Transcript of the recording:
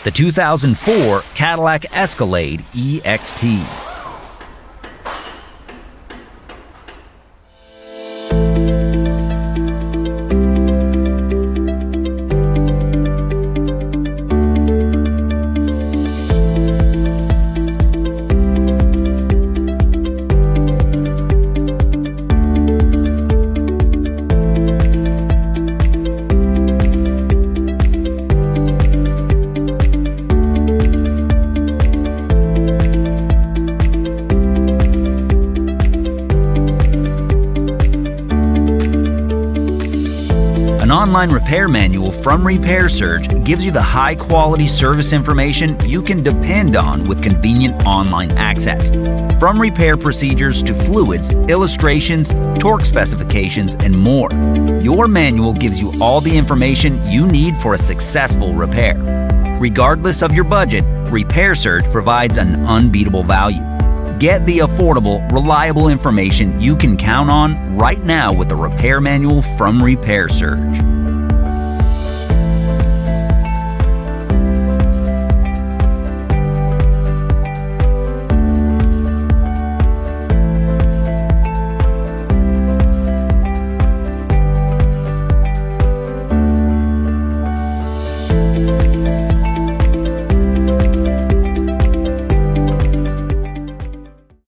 the 2004 Cadillac Escalade EXT. An online repair manual from Repair Surge gives you the high-quality service information you can depend on with convenient online access. From repair procedures to fluids, illustrations, torque specifications, and more, your manual gives you all the information you need for a successful repair. Regardless of your budget, Repair Surge provides an unbeatable value. Get the affordable, reliable information you can count on right now with the repair manual from Repair Surge.